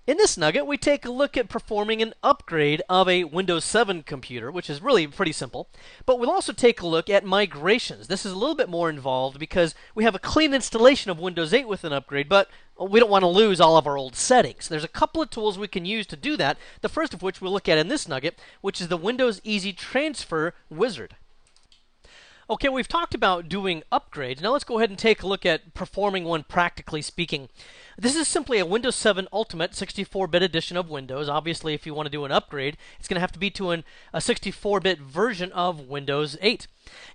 In this nugget, we take a look at performing an upgrade of a Windows 7 computer, which is really pretty simple. But we'll also take a look at migrations. This is a little bit more involved because we have a clean installation of Windows 8 with an upgrade, but we don't want to lose all of our old settings. There's a couple of tools we can use to do that, the first of which we'll look at in this nugget, which is the Windows Easy Transfer Wizard. Okay, we've talked about doing upgrades. Now let's go ahead and take a look at performing one practically speaking. This is simply a Windows 7 Ultimate 64-bit edition of Windows. Obviously, if you want to do an upgrade, it's going to have to be to a 64-bit version of Windows 8.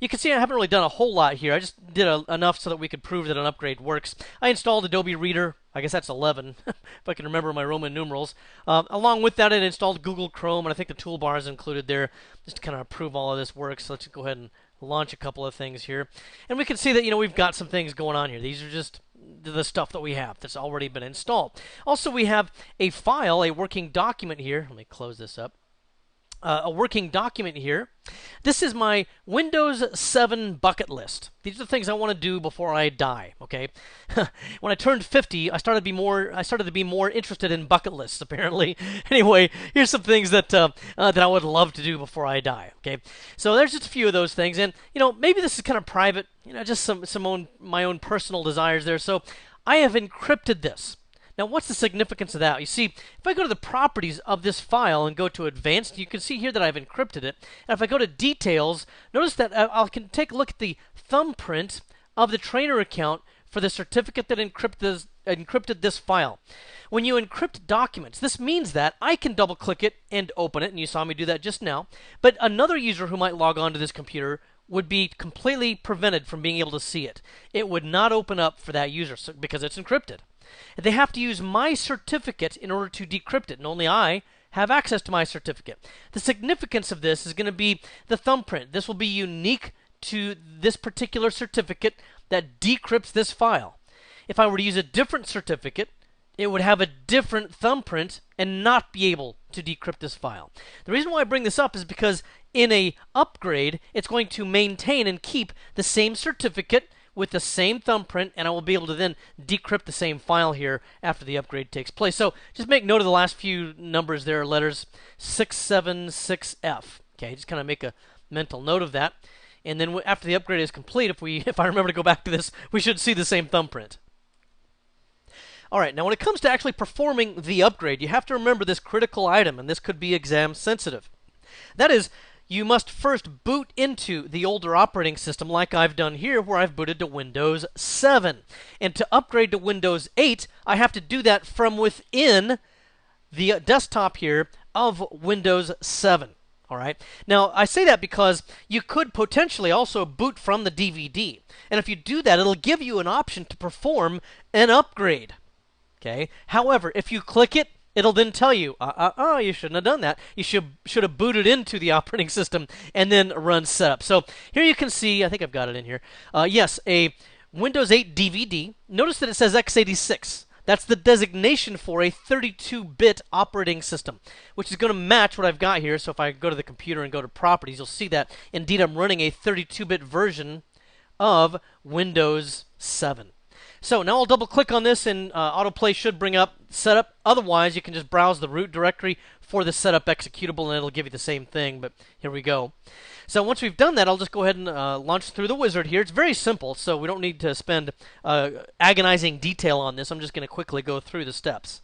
You can see I haven't really done a whole lot here. I just did enough so that we could prove that an upgrade works. I installed Adobe Reader. I guess that's 11, if I can remember my Roman numerals. Along with that, I installed Google Chrome, and I think the toolbar is included there just to kind of prove all of this works. So let's go ahead and launch a couple of things here. And we can see that, we've got some things going on here. These are just the stuff that we have that's already been installed. Also, we have a file, a working document here. Let me close this up. A working document here. This is my Windows 7 bucket list. These are the things I want to do before I die. Okay. When I turned 50, I started to be more interested in bucket lists. Apparently. Anyway, here's some things that I would love to do before I die. Okay. So there's just a few of those things, and maybe this is kind of private. Just my own personal desires there. So I have encrypted this. Now, what's the significance of that? You see, if I go to the properties of this file and go to Advanced, you can see here that I've encrypted it. And if I go to Details, notice that I can take a look at the thumbprint of the trainer account for the certificate that encrypted this file. When you encrypt documents, this means that I can double-click it and open it, and you saw me do that just now. But another user who might log on to this computer would be completely prevented from being able to see it. It would not open up for that user because it's encrypted. They have to use my certificate in order to decrypt it, and only I have access to my certificate. The significance of this is going to be the thumbprint. This will be unique to this particular certificate that decrypts this file. If I were to use a different certificate, it would have a different thumbprint and not be able to decrypt this file. The reason why I bring this up is because in a upgrade, it's going to maintain and keep the same certificate with the same thumbprint, and I will be able to then decrypt the same file here after the upgrade takes place. So just make note of the last few numbers there, letters 676F. Okay, just kind of make a mental note of that. And then after the upgrade is complete, if I remember to go back to this, we should see the same thumbprint. All right, now when it comes to actually performing the upgrade, you have to remember this critical item, and this could be exam sensitive. That is, you must first boot into the older operating system like I've done here, where I've booted to Windows 7. And to upgrade to Windows 8, I have to do that from within the desktop here of Windows 7. All right. Now, I say that because you could potentially also boot from the DVD. And if you do that, it'll give you an option to perform an upgrade. Okay. However, if you click it, it'll then tell you, you shouldn't have done that. You should have booted into the operating system and then run setup. So here you can see, I think I've got it in here. Yes, a Windows 8 DVD. Notice that it says x86. That's the designation for a 32-bit operating system, which is going to match what I've got here. So if I go to the computer and go to Properties, you'll see that indeed I'm running a 32-bit version of Windows 7. So now I'll double click on this, and autoplay should bring up setup. Otherwise, you can just browse the root directory for the setup executable, and it'll give you the same thing. But here we go. So once we've done that, I'll just go ahead and launch through the wizard here. It's very simple, so we don't need to spend agonizing detail on this. I'm just going to quickly go through the steps.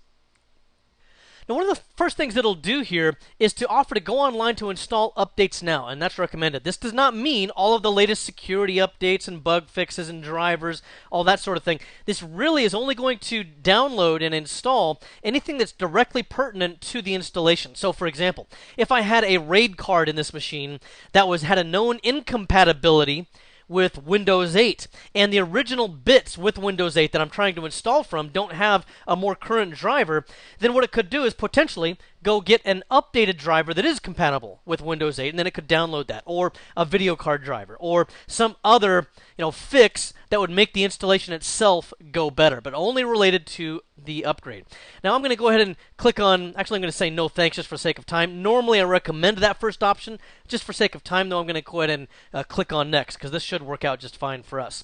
Now, one of the first things it'll do here is to offer to go online to install updates now, and that's recommended. This does not mean all of the latest security updates and bug fixes and drivers, all that sort of thing. This really is only going to download and install anything that's directly pertinent to the installation. So, for example, if I had a RAID card in this machine that had a known incompatibility with Windows 8, and the original bits with Windows 8 that I'm trying to install from don't have a more current driver, then what it could do is potentially go get an updated driver that is compatible with Windows 8, and then it could download that, or a video card driver, or some other fix that would make the installation itself go better, but only related to the upgrade. Now I'm going to go ahead and click on, actually I'm going to say no thanks just for sake of time. Normally I recommend that first option. Just for sake of time though, I'm going to go ahead and click on next, because this should work out just fine for us.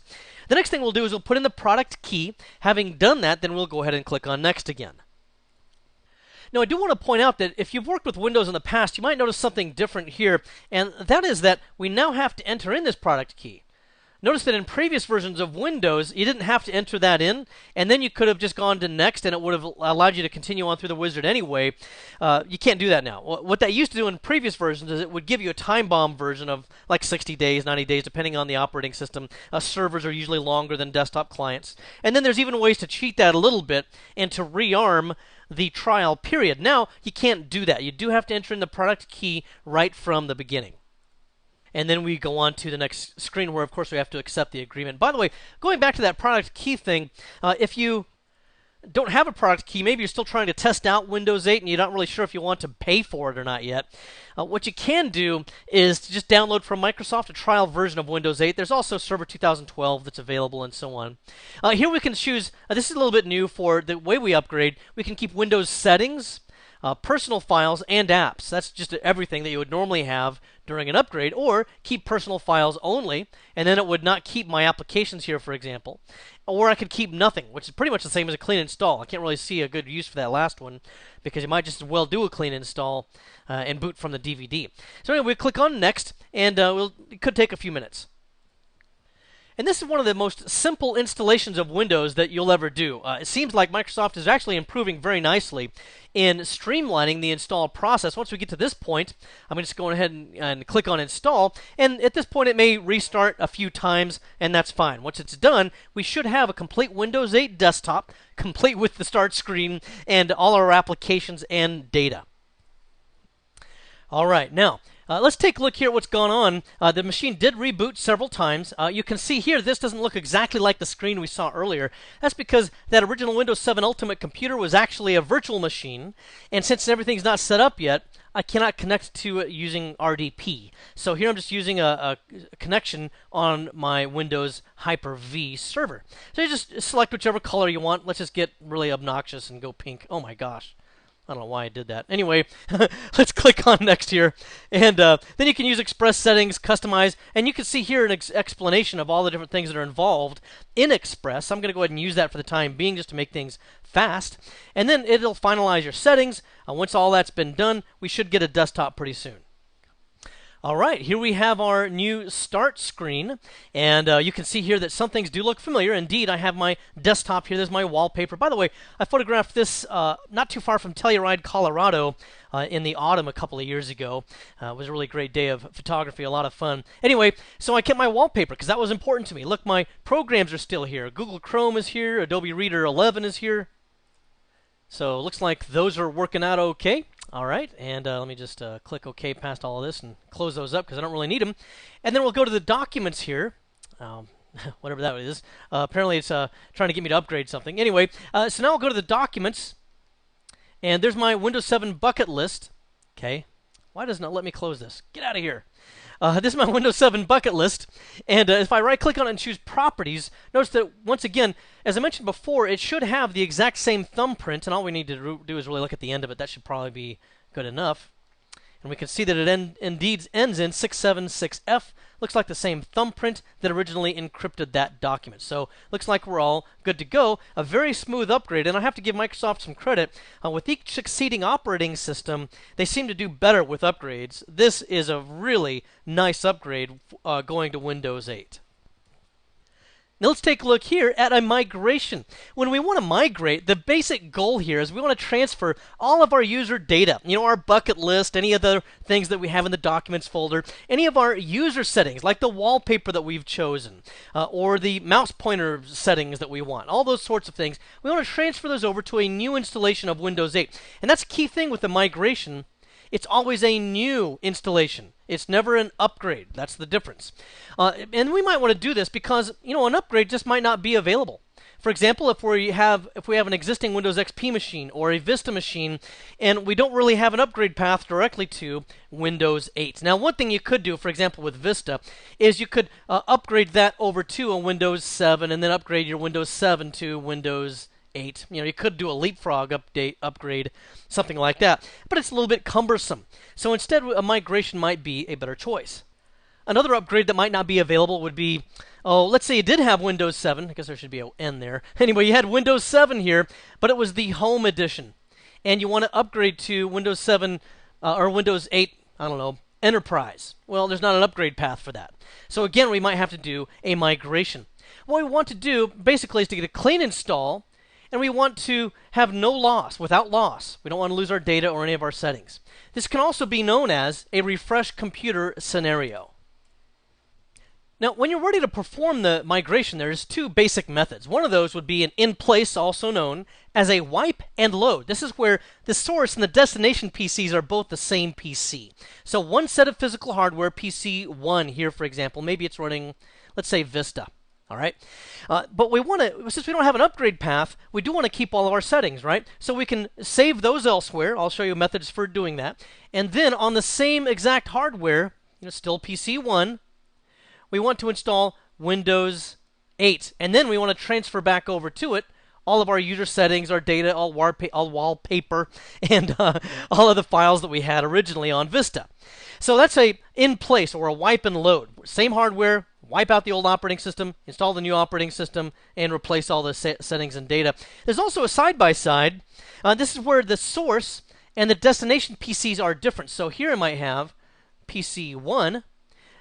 The next thing we'll do is we'll put in the product key. Having done that, then we'll go ahead and click on next again. Now, I do want to point out that if you've worked with Windows in the past, you might notice something different here, and that is that we now have to enter in this product key. Notice that in previous versions of Windows, you didn't have to enter that in, and then you could have just gone to next, and it would have allowed you to continue on through the wizard anyway. You can't do that now. What that used to do in previous versions is it would give you a time bomb version of like 60 days, 90 days, depending on the operating system. Servers are usually longer than desktop clients. And then there's even ways to cheat that a little bit and to rearm the trial period. Now, you can't do that. You do have to enter in the product key right from the beginning. And then we go on to the next screen where, of course, we have to accept the agreement. By the way, going back to that product key thing, if you don't have a product key, maybe you're still trying to test out Windows 8 and you're not really sure if you want to pay for it or not yet, what you can do is to just download from Microsoft a trial version of Windows 8. There's also Server 2012 that's available and so on. Here we can choose, this is a little bit new for the way we upgrade. We can keep Windows settings, personal files, and apps. That's just everything that you would normally have during an upgrade, or keep personal files only, and then it would not keep my applications here, for example. Or I could keep nothing, which is pretty much the same as a clean install. I can't really see a good use for that last one, because you might just as well do a clean install and boot from the DVD. So anyway, we click on Next, and it could take a few minutes. And this is one of the most simple installations of Windows that you'll ever do. It seems like Microsoft is actually improving very nicely in streamlining the install process. Once we get to this point, I'm just going ahead and click on Install. And at this point, it may restart a few times, and that's fine. Once it's done, we should have a complete Windows 8 desktop, complete with the start screen and all our applications and data. All right, now, let's take a look here at what's gone on. The machine did reboot several times. You can see here this doesn't look exactly like the screen we saw earlier. That's because that original Windows 7 Ultimate computer was actually a virtual machine, and since everything's not set up yet, I cannot connect to it using RDP. So here I'm just using a connection on my Windows Hyper-V server. So you just select whichever color you want. Let's just get really obnoxious and go pink. Oh my gosh. I don't know why I did that. Anyway, let's click on Next here. And then you can use Express Settings, Customize, and you can see here an explanation of all the different things that are involved in Express. I'm going to go ahead and use that for the time being just to make things fast. And then it'll finalize your settings. Once all that's been done, we should get a desktop pretty soon. All right, here we have our new start screen, and you can see here that some things do look familiar. Indeed, I have my desktop here. There's my wallpaper. By the way, I photographed this not too far from Telluride, Colorado in the autumn a couple of years ago. It was a really great day of photography, a lot of fun. Anyway, so I kept my wallpaper because that was important to me. Look, my programs are still here. Google Chrome is here. Adobe Reader 11 is here. So it looks like those are working out okay. All right, and let me just click OK past all of this and close those up because I don't really need them. And then we'll go to the documents here, whatever that is. Apparently it's trying to get me to upgrade something. Anyway, so now I'll go to the documents, and there's my Windows 7 bucket list. Okay, why doesn't it let me close this? Get out of here. This is my Windows 7 bucket list, and if I right-click on it and choose Properties, notice that, once again, as I mentioned before, it should have the exact same thumbprint, and all we need to do is really look at the end of it. That should probably be good enough. And we can see that it indeed ends in 676F. Looks like the same thumbprint that originally encrypted that document. So looks like we're all good to go. A very smooth upgrade, and I have to give Microsoft some credit. With each succeeding operating system, they seem to do better with upgrades. This is a really nice upgrade going to Windows 8. Now let's take a look here at a migration. When we want to migrate, the basic goal here is we want to transfer all of our user data. You know, our bucket list, any other things that we have in the Documents folder, any of our user settings, like the wallpaper that we've chosen, or the mouse pointer settings that we want, all those sorts of things. We want to transfer those over to a new installation of Windows 8. And that's a key thing with the migration. It's always a new installation. It's never an upgrade. That's the difference. And we might want to do this because, you know, an upgrade just might not be available. For example, if we have an existing Windows XP machine or a Vista machine, and we don't really have an upgrade path directly to Windows 8. Now, one thing you could do, for example, with Vista, is you could upgrade that over to a Windows 7 and then upgrade your Windows 7 to Windows 8. You know, you could do a leapfrog upgrade, something like that. But it's a little bit cumbersome. So instead, a migration might be a better choice. Another upgrade that might not be available would be, let's say you did have Windows 7. I guess there should be an N there. Anyway, you had Windows 7 here, but it was the Home Edition. and you want to upgrade to Windows 7 or Windows 8, I don't know, Enterprise. Well, there's not an upgrade path for that. So again, we might have to do a migration. What we want to do basically is to get a clean install, and we want to have no loss, without loss. We don't want to lose our data or any of our settings. This can also be known as a refresh computer scenario. Now, when you're ready to perform the migration, there's two basic methods. One of those would be an in-place, also known as a wipe and load. This is where the source and the destination PCs are both the same PC. So one set of physical hardware, PC 1 here, for example, maybe it's running, let's say, Vista. All right, but we want to, since we don't have an upgrade path, we do want to keep all of our settings, right? So we can save those elsewhere. I'll show you methods for doing that. And then on the same exact hardware, still PC 1, we want to install Windows 8. And then we want to transfer back over to it all of our user settings, our data, all wallpaper, and all of the files that we had originally on Vista. So that's a in place, or a wipe and load. Same hardware, wipe out the old operating system, install the new operating system, and replace all the settings and data. There's also a side-by-side. This is where the source and the destination PCs are different. So here I might have PC 1,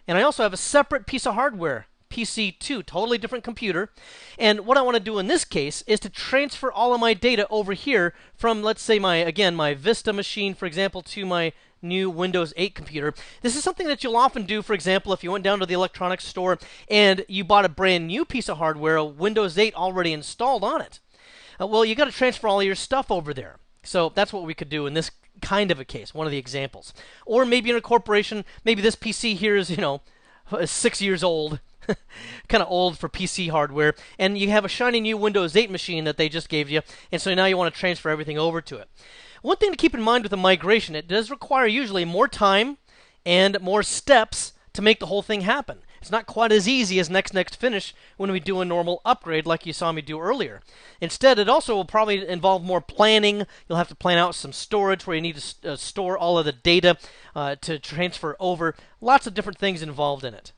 and I also have a separate piece of hardware, PC 2, totally different computer. And what I want to do in this case is to transfer all of my data over here from, let's say, my Vista machine, for example, to my new Windows 8 computer. This is something that you'll often do, for example, if you went down to the electronics store and you bought a brand new piece of hardware, a Windows 8 already installed on it. Well, you got to transfer all of your stuff over there. So that's what we could do in this kind of a case, one of the examples. Or maybe in a corporation, maybe this PC here is, 6 years old, kind of old for PC hardware, and you have a shiny new Windows 8 machine that they just gave you, and so now you want to transfer everything over to it. One thing to keep in mind with a migration, it does require usually more time and more steps to make the whole thing happen. It's not quite as easy as next finish when we do a normal upgrade like you saw me do earlier. Instead, it also will probably involve more planning. You'll have to plan out some storage where you need to store all of the data to transfer over. Lots of different things involved in it.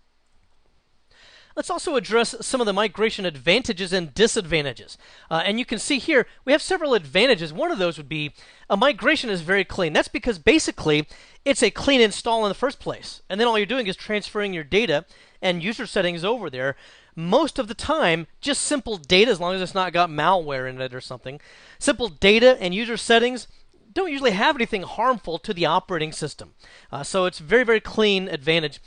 Let's also address some of the migration advantages and disadvantages. And you can see here, we have several advantages. One of those would be a migration is very clean. That's because basically it's a clean install in the first place. And then all you're doing is transferring your data and user settings over there. Most of the time, just simple data, as long as it's not got malware in it or something. Simple data and user settings don't usually have anything harmful to the operating system. So it's very, very clean advantage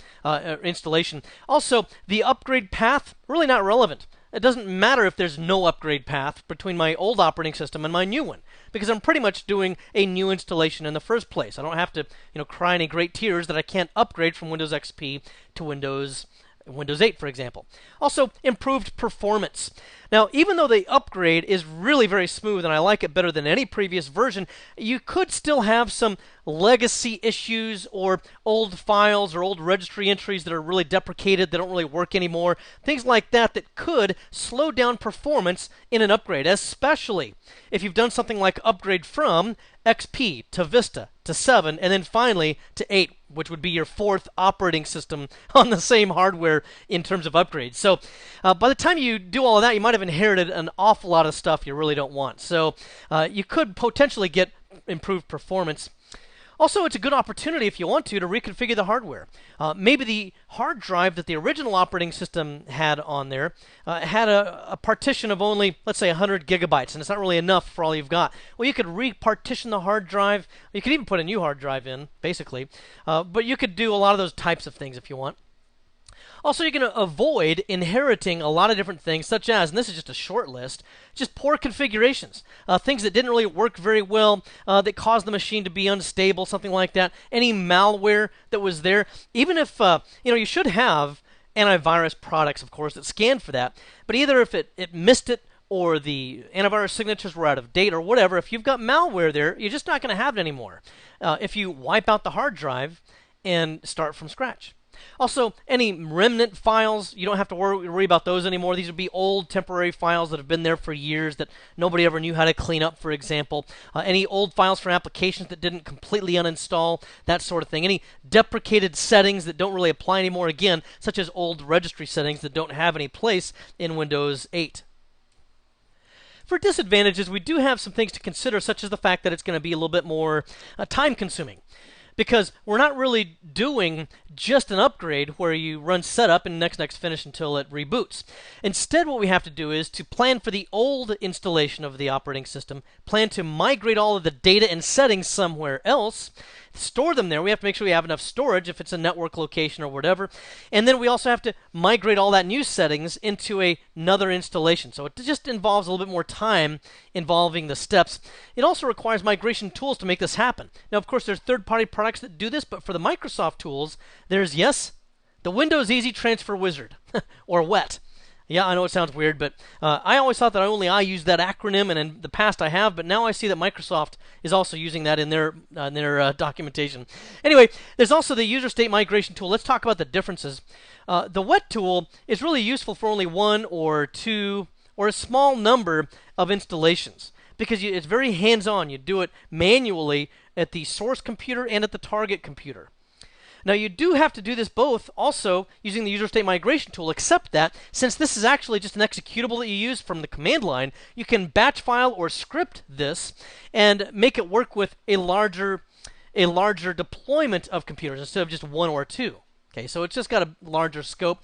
installation. Also, the upgrade path, really not relevant. It doesn't matter if there's no upgrade path between my old operating system and my new one, because I'm pretty much doing a new installation in the first place. I don't have to, cry any great tears that I can't upgrade from Windows XP to Windows 8, for example. Also, improved performance. Now, even though the upgrade is really very smooth and I like it better than any previous version, you could still have some legacy issues or old files or old registry entries that are really deprecated, that don't really work anymore. Things like that that could slow down performance in an upgrade, especially if you've done something like upgrade from XP to Vista to 7 and then finally to 8, which would be your fourth operating system on the same hardware in terms of upgrades. So by the time you do all of that, you might have inherited an awful lot of stuff you really don't want. So you could potentially get improved performance. Also, it's a good opportunity, if you want to reconfigure the hardware. Maybe the hard drive that the original operating system had on there had a partition of only, let's say, 100 gigabytes, and it's not really enough for all you've got. Well, you could repartition the hard drive. You could even put a new hard drive in, basically. But you could do a lot of those types of things if you want. Also, you're going to avoid inheriting a lot of different things, such as, and this is just a short list, just poor configurations. Things that didn't really work very well, that caused the machine to be unstable, something like that. Any malware that was there. Even if, you should have antivirus products, of course, that scan for that. But either if it missed it, or the antivirus signatures were out of date, or whatever, if you've got malware there, you're just not going to have it anymore. If you wipe out the hard drive and start from scratch. Also, any remnant files, you don't have to worry about those anymore. These would be old temporary files that have been there for years that nobody ever knew how to clean up, for example. Any old files from applications that didn't completely uninstall, that sort of thing. Any deprecated settings that don't really apply anymore, again, such as old registry settings that don't have any place in Windows 8. For disadvantages, we do have some things to consider, such as the fact that it's going to be a little bit more time consuming, because we're not really doing just an upgrade where you run setup and next finish until it reboots. Instead, what we have to do is to plan for the old installation of the operating system, plan to migrate all of the data and settings somewhere else, store them there. We have to make sure we have enough storage if it's a network location or whatever. And then we also have to migrate all that new settings into another installation. So it just involves a little bit more time involving the steps. It also requires migration tools to make this happen. Now, of course, there's third-party products that do this, but for the Microsoft tools, there's, yes, the Windows Easy Transfer Wizard, or WET. Yeah, I know it sounds weird, but I always thought that only I used that acronym, and in the past I have, but now I see that Microsoft is also using that in their documentation. Anyway, there's also the user state migration tool. Let's talk about the differences. The WET tool is really useful for only one or two or a small number of installations, because it's very hands-on. You do it manually at the source computer and at the target computer. Now, you do have to do this both also using the user state migration tool, except that since this is actually just an executable that you use from the command line, you can batch file or script this and make it work with a larger deployment of computers instead of just one or two. Okay, so it's just got a larger scope.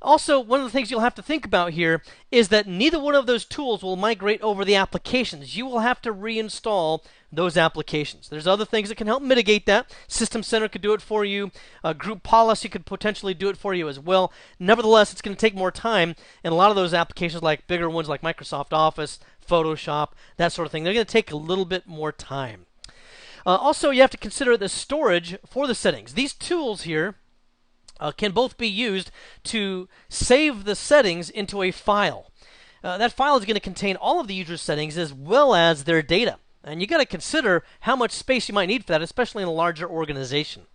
Also, one of the things you'll have to think about here is that neither one of those tools will migrate over the applications. You will have to reinstall those applications. There's other things that can help mitigate that. System Center could do it for you. Group Policy could potentially do it for you as well. Nevertheless, it's going to take more time, and a lot of those applications, like bigger ones like Microsoft Office, Photoshop, that sort of thing, they're going to take a little bit more time. Also, you have to consider the storage for the settings. These tools here can both be used to save the settings into a file. That file is going to contain all of the user's settings as well as their data. And you got to consider how much space you might need for that, especially in a larger organization.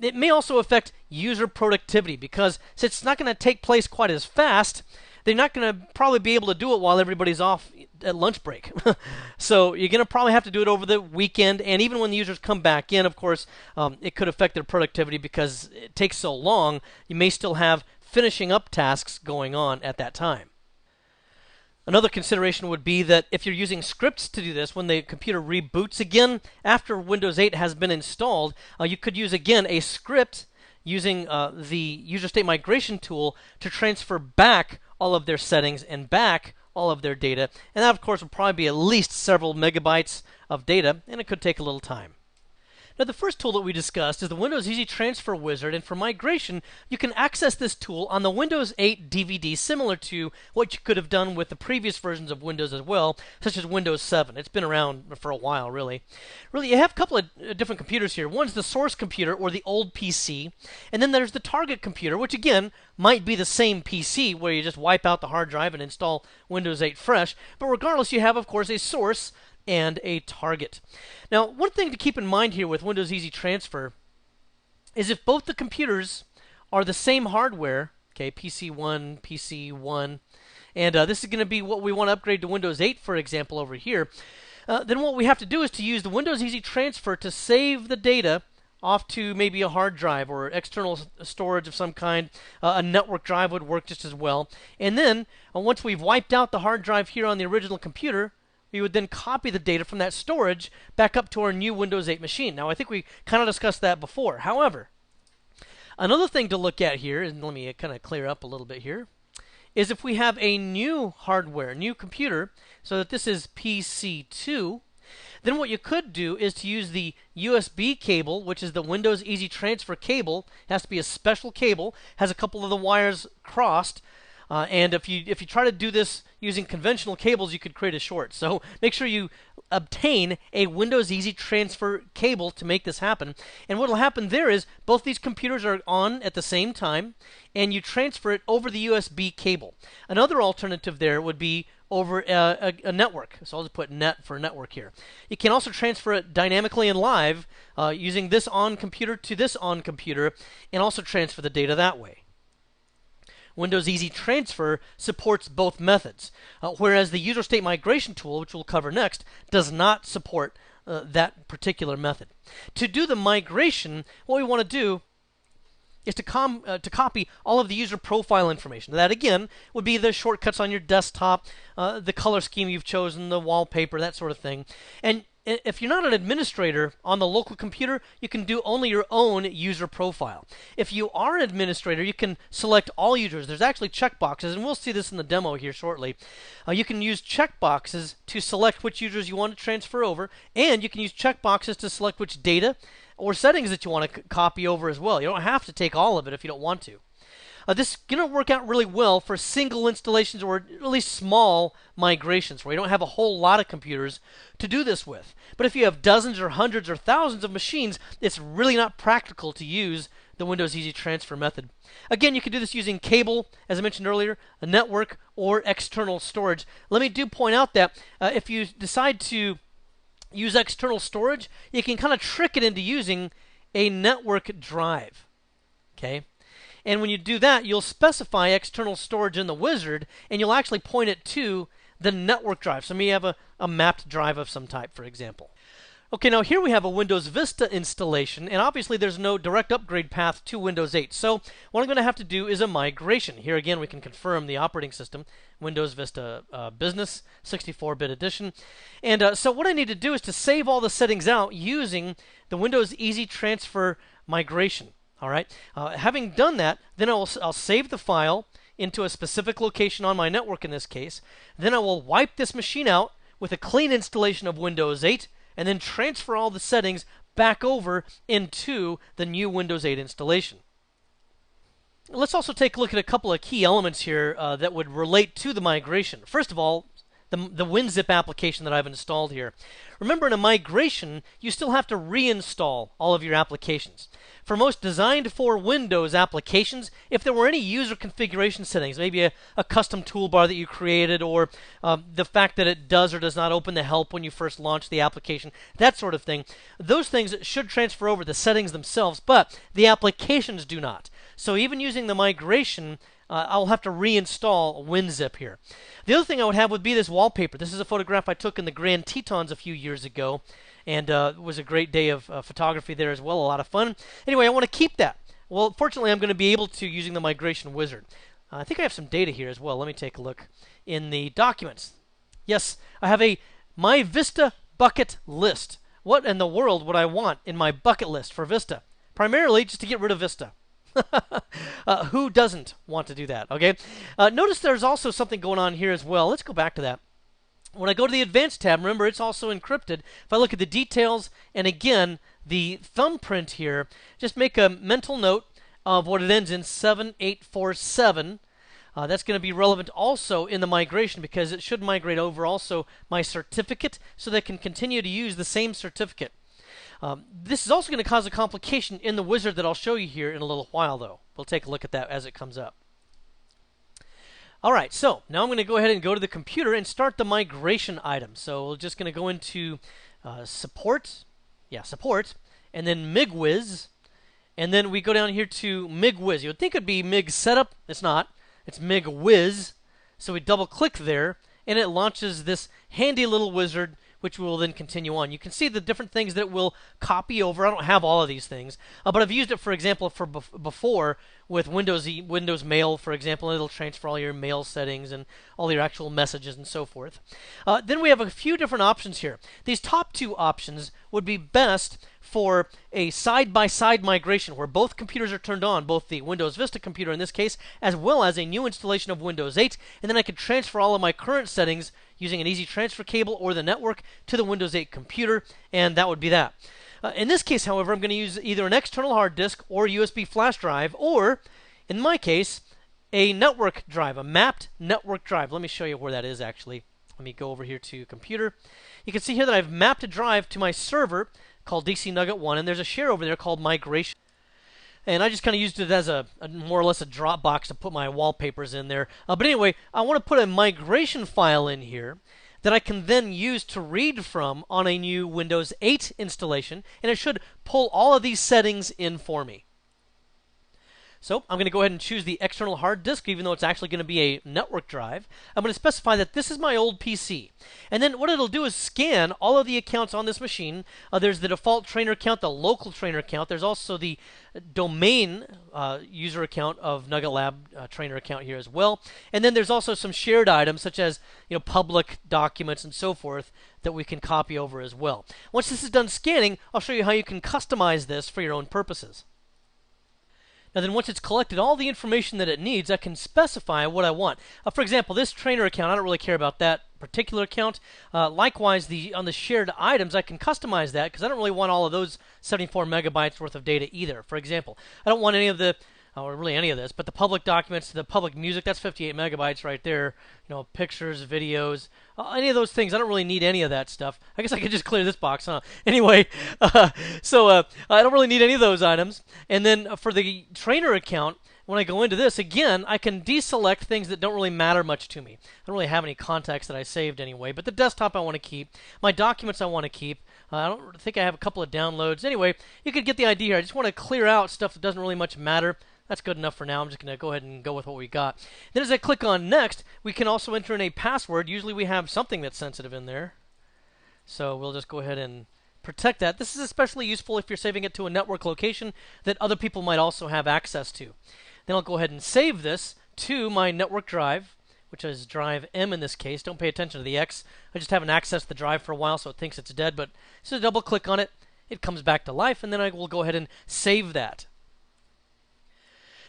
It may also affect user productivity, because since it's not going to take place quite as fast, they're not going to probably be able to do it while everybody's off at lunch break. So you're going to probably have to do it over the weekend, and even when the users come back in, of course, it could affect their productivity because it takes so long. You may still have finishing up tasks going on at that time. Another consideration would be that if you're using scripts to do this, when the computer reboots again after Windows 8 has been installed, you could use again a script using the user state migration tool to transfer back all of their settings and back all of their data. And that, of course, will probably be at least several megabytes of data, and it could take a little time. Now, the first tool that we discussed is the Windows Easy Transfer Wizard, and for migration, you can access this tool on the Windows 8 DVD, similar to what you could have done with the previous versions of Windows as well, such as Windows 7. It's been around for a while, really. You have a couple of different computers here. One's the source computer, or the old PC, and then there's the target computer, which again might be the same PC, where you just wipe out the hard drive and install Windows 8 fresh, but regardless, you have, of course, a source and a target. Now, one thing to keep in mind here with Windows Easy Transfer is if both the computers are the same hardware, okay, PC1, and this is going to be what we want to upgrade to Windows 8, for example, over here, then what we have to do is to use the Windows Easy Transfer to save the data off to maybe a hard drive or external storage of some kind. A network drive would work just as well. And then, once we've wiped out the hard drive here on the original computer, we would then copy the data from that storage back up to our new Windows 8 machine. Now, I think we kind of discussed that before. However, another thing to look at here, and let me kind of clear up a little bit here, is if we have a new hardware, new computer, so that this is PC2, then what you could do is to use the USB cable, which is the Windows Easy Transfer cable. It has to be a special cable, has a couple of the wires crossed, and if you try to do this using conventional cables, you could create a short. So make sure you obtain a Windows Easy Transfer cable to make this happen. And what will happen there is both these computers are on at the same time, and you transfer it over the USB cable. Another alternative there would be over a network. So I'll just put net for network here. You can also transfer it dynamically and live using this on computer to this on computer, and also transfer the data that way. Windows Easy Transfer supports both methods, whereas the user state migration tool, which we'll cover next, does not support that particular method. To do the migration, what we want to do is to copy all of the user profile information. That, again, would be the shortcuts on your desktop, the color scheme you've chosen, the wallpaper, that sort of thing. And if you're not an administrator on the local computer, you can do only your own user profile. If you are an administrator, you can select all users. There's actually checkboxes, and we'll see this in the demo here shortly. You can use checkboxes to select which users you want to transfer over, and you can use checkboxes to select which data or settings that you want to copy over as well. You don't have to take all of it if you don't want to. This is going to work out really well for single installations or at least small migrations where you don't have a whole lot of computers to do this with. But if you have dozens or hundreds or thousands of machines, it's really not practical to use the Windows Easy Transfer method. Again, you can do this using cable, as I mentioned earlier, a network, or external storage. Let me point out that if you decide to use external storage, you can kind of trick it into using a network drive. Okay? And when you do that, you'll specify external storage in the wizard, and you'll actually point it to the network drive. So maybe you have a mapped drive of some type, for example. Okay, now here we have a Windows Vista installation, and obviously there's no direct upgrade path to Windows 8. So what I'm going to have to do is a migration. Here again, we can confirm the operating system, Windows Vista Business, 64-bit edition. And so what I need to do is to save all the settings out using the Windows Easy Transfer migration. All right. Having done that, then I'll save the file into a specific location on my network in this case. Then I will wipe this machine out with a clean installation of Windows 8, and then transfer all the settings back over into the new Windows 8 installation. Let's also take a look at a couple of key elements here that would relate to the migration. First of all, the WinZip application that I've installed here. Remember, in a migration, you still have to reinstall all of your applications. For most designed for Windows applications, if there were any user configuration settings, maybe a custom toolbar that you created, or the fact that it does or does not open the help when you first launch the application, that sort of thing, those things should transfer over the settings themselves, but the applications do not. So even using the migration, I'll have to reinstall WinZip here. The other thing I would have would be this wallpaper. This is a photograph I took in the Grand Tetons a few years ago, and it was a great day of photography there as well, a lot of fun. Anyway, I want to keep that. Well, fortunately, I'm going to be able to using the migration wizard. I think I have some data here as well. Let me take a look in the documents. Yes, I have a My Vista bucket list. What in the world would I want in my bucket list for Vista? Primarily just to get rid of Vista. Who doesn't want to do that? Okay. Notice there's also something going on here as well. Let's go back to that. When I go to the Advanced tab, remember it's also encrypted. If I look at the details and again the thumbprint here, just make a mental note of what it ends in 7847. That's going to be relevant also in the migration because it should migrate over also my certificate so they can continue to use the same certificate. This is also going to cause a complication in the wizard that I'll show you here in a little while, though. We'll take a look at that as it comes up. All right, so now I'm going to go ahead and go to the computer and start the migration item. So we're just going to go into support, and then MigWiz, and then we go down here to MigWiz. You would think it'd be Mig Setup. It's not. It's MigWiz. So we double-click there, and it launches this handy little wizard, which we will then continue on. You can see the different things that it will copy over. I don't have all of these things, but I've used it, for example, for before with Windows Mail, for example, and it'll transfer all your mail settings and all your actual messages and so forth. Then we have a few different options here. These top two options would be best for a side-by-side migration where both computers are turned on, both the Windows Vista computer in this case, as well as a new installation of Windows 8, and then I could transfer all of my current settings using an easy transfer cable or the network to the Windows 8 computer, and that would be that. In this case, however, I'm going to use either an external hard disk or USB flash drive, or, in my case, a network drive, a mapped network drive. Let me show you where that is, actually. Let me go over here to computer. You can see here that I've mapped a drive to my server called DC Nugget 1, and there's a share over there called Migration. And I just kind of used it as a more or less a Dropbox to put my wallpapers in there. But anyway, I want to put a migration file in here that I can then use to read from on a new Windows 8 installation, and it should pull all of these settings in for me. So I'm going to go ahead and choose the external hard disk, even though it's actually going to be a network drive. I'm going to specify that this is my old PC. And then what it'll do is scan all of the accounts on this machine. There's the default trainer account, the local trainer account. There's also the domain user account of Nugget Lab trainer account here as well. And then there's also some shared items, such as public documents and so forth, that we can copy over as well. Once this is done scanning, I'll show you how you can customize this for your own purposes. Now then, once it's collected all the information that it needs, I can specify what I want. For example, this trainer account, I don't really care about that particular account. Likewise, on the shared items, I can customize that because I don't really want all of those 74 megabytes worth of data either. For example, I don't want any of the, or really any of this, but the public documents, the public music, that's 58 megabytes right there. Pictures, videos, any of those things. I don't really need any of that stuff. I guess I could just clear this box, huh? Anyway, so I don't really need any of those items. And then for the trainer account, when I go into this, again, I can deselect things that don't really matter much to me. I don't really have any contacts that I saved anyway, but the desktop I want to keep. My documents I want to keep. I don't think I have a couple of downloads. Anyway, you could get the idea here. I just want to clear out stuff that doesn't really much matter. That's good enough for now. I'm just going to go ahead and go with what we got. Then as I click on Next, we can also enter in a password. Usually we have something that's sensitive in there. So we'll just go ahead and protect that. This is especially useful if you're saving it to a network location that other people might also have access to. Then I'll go ahead and save this to my network drive, which is drive M in this case. Don't pay attention to the X. I just haven't accessed the drive for a while, so it thinks it's dead. But so double click on it, it comes back to life, and then I will go ahead and save that.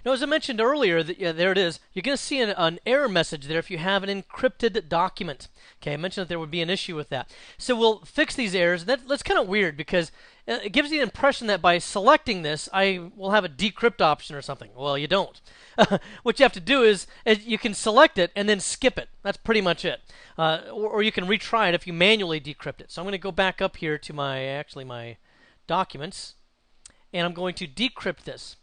Now, as I mentioned earlier, there it is. You're going to see an error message there if you have an encrypted document. Okay, I mentioned that there would be an issue with that. So we'll fix these errors. That's kind of weird because it gives you the impression that by selecting this, I will have a decrypt option or something. Well, you don't. What you have to do is you can select it and then skip it. That's pretty much it. Or you can retry it if you manually decrypt it. So I'm going to go back up here to my documents, and I'm going to decrypt this.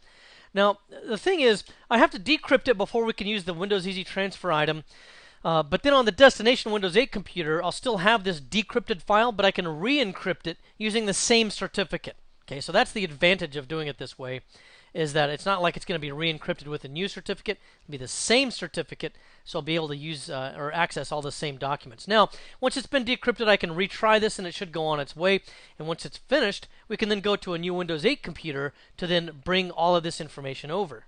Now, the thing is, I have to decrypt it before we can use the Windows Easy Transfer item. But then on the destination Windows 8 computer, I'll still have this decrypted file, but I can re-encrypt it using the same certificate. Okay, so that's the advantage of doing it this way, is that it's not like it's going to be re-encrypted with a new certificate. It'll be the same certificate, so I'll be able to use or access all the same documents. Now, once it's been decrypted, I can retry this, and it should go on its way. And once it's finished, we can then go to a new Windows 8 computer to then bring all of this information over.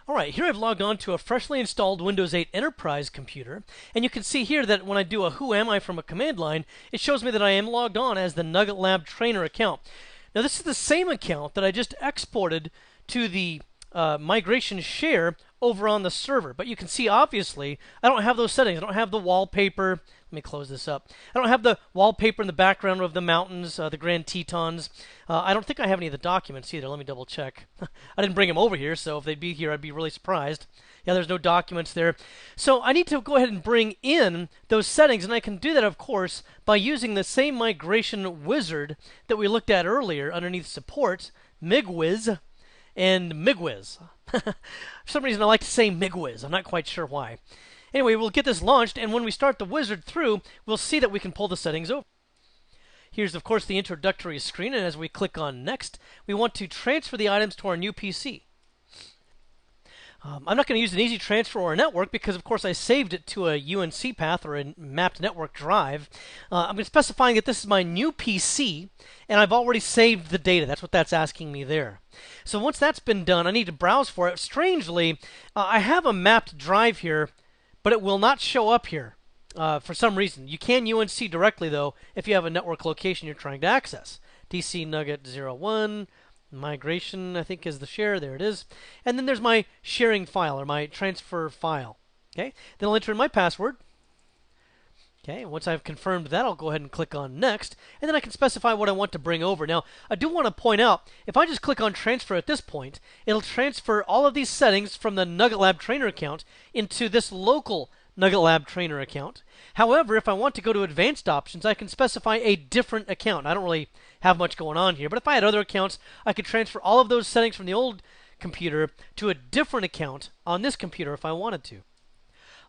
Alright, here I've logged on to a freshly installed Windows 8 Enterprise computer, and you can see here that when I do a Who Am I from a command line, it shows me that I am logged on as the Nugget Lab Trainer account. Now this is the same account that I just exported to the migration share over on the server, but you can see obviously I don't have those settings. I don't have the wallpaper. Let me close this up. I don't have the wallpaper in the background of the mountains, the Grand Tetons. I don't think I have any of the documents either. Let me double check. I didn't bring them over here, so if they'd be here, I'd be really surprised. Yeah, there's no documents there. So I need to go ahead and bring in those settings, and I can do that, of course, by using the same migration wizard that we looked at earlier underneath support, MigWiz and MigWiz. For some reason, I like to say MigWiz. I'm not quite sure why. Anyway, we'll get this launched, and when we start the wizard through, we'll see that we can pull the settings over. Here's, of course, the introductory screen, and as we click on Next, we want to transfer the items to our new PC. I'm not going to use an easy transfer or a network because, of course, I saved it to a UNC path or a mapped network drive. I'm specifying that this is my new PC, and I've already saved the data. That's what that's asking me there. So once that's been done, I need to browse for it. Strangely, I have a mapped drive here, but it will not show up here for some reason. You can UNC directly, though, if you have a network location you're trying to access. DC Nugget 01. Migration, I think, is the share. There it is. And then there's my sharing file or my transfer file. Okay. Then I'll enter in my password. Okay. Once I've confirmed that, I'll go ahead and click on Next. And then I can specify what I want to bring over. Now, I do want to point out, if I just click on Transfer at this point, it'll transfer all of these settings from the Nugget Lab Trainer account into this local Nugget Lab Trainer account. However, if I want to go to Advanced Options, I can specify a different account. I don't really have much going on here, but if I had other accounts, I could transfer all of those settings from the old computer to a different account on this computer if I wanted to.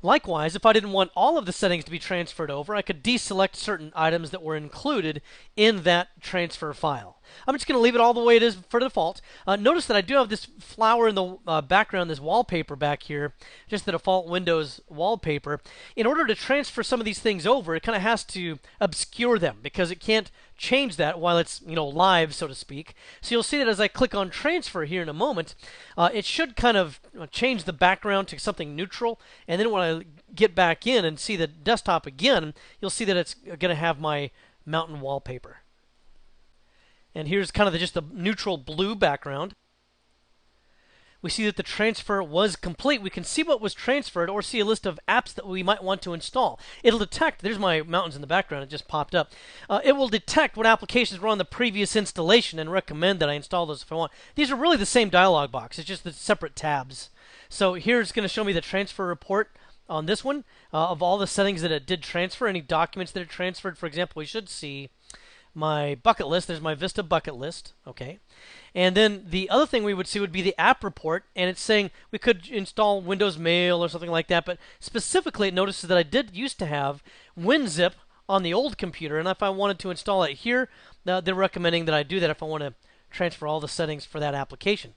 Likewise, if I didn't want all of the settings to be transferred over, I could deselect certain items that were included in that transfer file. I'm just going to leave it all the way it is for default. Notice that I do have this flower in the background, this wallpaper back here, just the default Windows wallpaper. In order to transfer some of these things over, it kind of has to obscure them because it can't change that while it's live, so to speak. So you'll see that as I click on transfer here in a moment, it should kind of change the background to something neutral. And then when I get back in and see the desktop again, you'll see that it's going to have my mountain wallpaper. And here's kind of just the neutral blue background. We see that the transfer was complete. We can see what was transferred or see a list of apps that we might want to install. It'll detect, there's my mountains in the background, it just popped up. It will detect what applications were on the previous installation and recommend that I install those if I want. These are really the same dialog box, it's just the separate tabs. So here's going to show me the transfer report on this one of all the settings that it did transfer, any documents that it transferred. For example, we should see my bucket list. There's my Vista bucket list. Okay. And then the other thing we would see would be the app report, and it's saying we could install Windows Mail or something like that, but specifically it notices that I did used to have WinZip on the old computer, and if I wanted to install it here, they're recommending that I do that if I want to transfer all the settings for that application.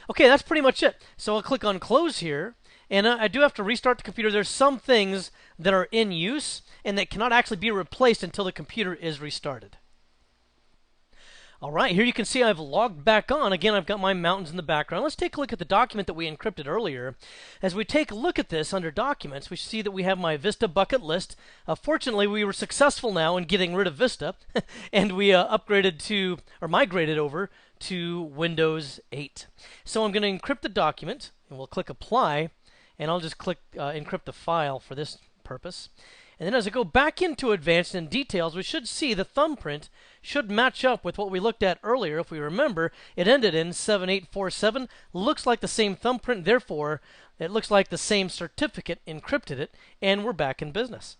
Okay, that's pretty much it. So I'll click on close here, and I do have to restart the computer. There's some things that are in use and that cannot actually be replaced until the computer is restarted. All right, here you can see I've logged back on. Again, I've got my mountains in the background. Let's take a look at the document that we encrypted earlier. As we take a look at this under Documents, we see that we have my Vista bucket list. Fortunately, we were successful now in getting rid of Vista, and we upgraded to, or migrated over to Windows 8. So I'm going to encrypt the document, and we'll click Apply, and I'll just click Encrypt the file for this purpose. And then as I go back into Advanced and Details, we should see the thumbprint should match up with what we looked at earlier. If we remember, it ended in 7847. Looks like the same thumbprint, therefore, it looks like the same certificate encrypted it, and we're back in business.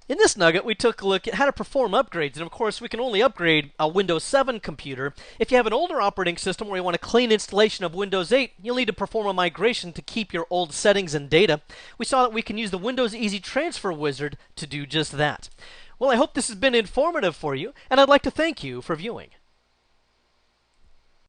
In this nugget, we took a look at how to perform upgrades, and of course, we can only upgrade a Windows 7 computer. If you have an older operating system where you want a clean installation of Windows 8, you'll need to perform a migration to keep your old settings and data. We saw that we can use the Windows Easy Transfer Wizard to do just that. Well, I hope this has been informative for you, and I'd like to thank you for viewing.